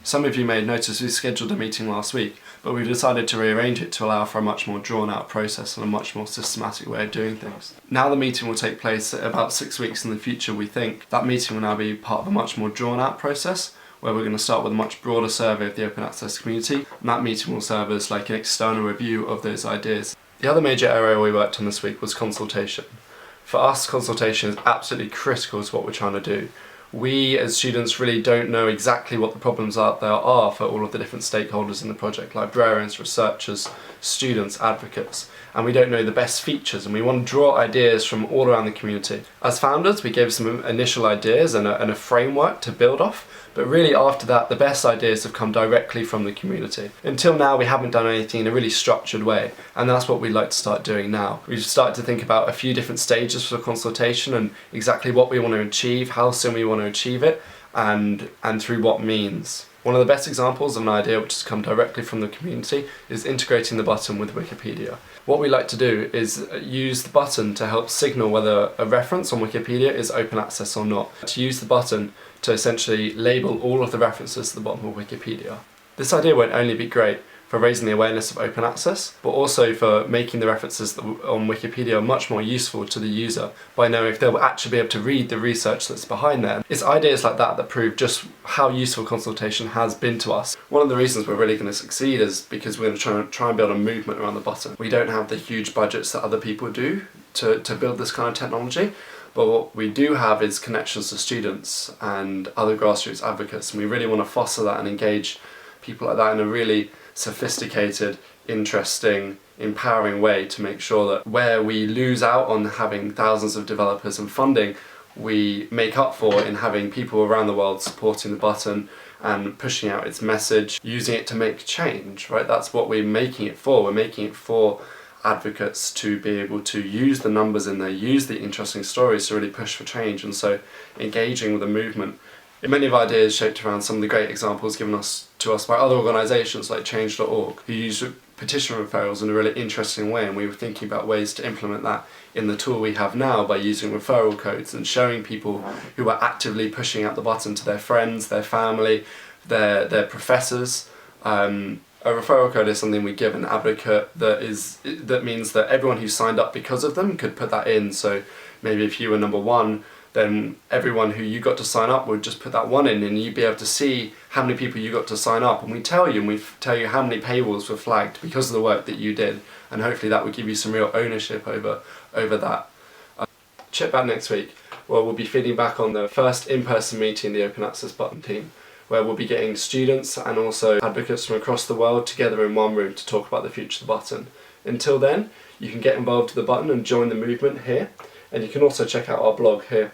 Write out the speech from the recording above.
Some of you may have noticed we scheduled a meeting last week, but we've decided to rearrange it to allow for a much more drawn out process and a much more systematic way of doing things. Now the meeting will take place about 6 weeks in the future, we think. That meeting will now be part of a much more drawn out process, where we're going to start with a much broader survey of the open access community, and that meeting will serve as like an external review of those ideas. The other major area we worked on this week was consultation. For us, consultation is absolutely critical to what we're trying to do. We as students really don't know exactly what the problems out there are for all of the different stakeholders in the project, librarians, researchers, students, advocates, and we don't know the best features, and we want to draw ideas from all around the community. As founders, we gave some initial ideas and a framework to build off, but really after that the best ideas have come directly from the community. Until now we haven't done anything in a really structured way, and that's what we'd like to start doing now. We've started to think about a few different stages for consultation and exactly what we want to achieve, how soon we want to achieve it, and through what means. One of the best examples of an idea which has come directly from the community is integrating the button with Wikipedia. What we like to do is use the button to help signal whether a reference on Wikipedia is open access or not. To use the button to essentially label all of the references to the bottom of Wikipedia. This idea won't only be great for raising the awareness of open access, but also for making the references on Wikipedia much more useful to the user by knowing if they'll actually be able to read the research that's behind there. It's ideas like that that prove just how useful consultation has been to us. One of the reasons we're really going to succeed is because we're going to try and build a movement around the button. We don't have the huge budgets that other people do to build this kind of technology, but what we do have is connections to students and other grassroots advocates, and we really want to foster that and engage people like that in a really sophisticated, interesting, empowering way to make sure that where we lose out on having thousands of developers and funding, we make up for in having people around the world supporting the button and pushing out its message, using it to make change, right? That's what we're making it for. We're making it for advocates to be able to use the numbers in there, use the interesting stories to really push for change, and so engaging with the movement. Many of our ideas shaped around some of the great examples given to us by other organisations like change.org, who use petition referrals in a really interesting way, and we were thinking about ways to implement that in the tool we have now by using referral codes and showing people who are actively pushing out the button to their friends, their family, their professors. A referral code is something we give an advocate that means that everyone who signed up because of them could put that in. So maybe if you were number one, then everyone who you got to sign up would just put that one in, and you'd be able to see how many people you got to sign up, and we tell you how many paywalls were flagged because of the work that you did, and hopefully that would give you some real ownership over that. Check back next week, where we'll be feeding back on the first in-person meeting the Open Access Button team, where we'll be getting students and also advocates from across the world together in one room to talk about the future of the button. Until then, you can get involved with the button and join the movement here, and you can also check out our blog here.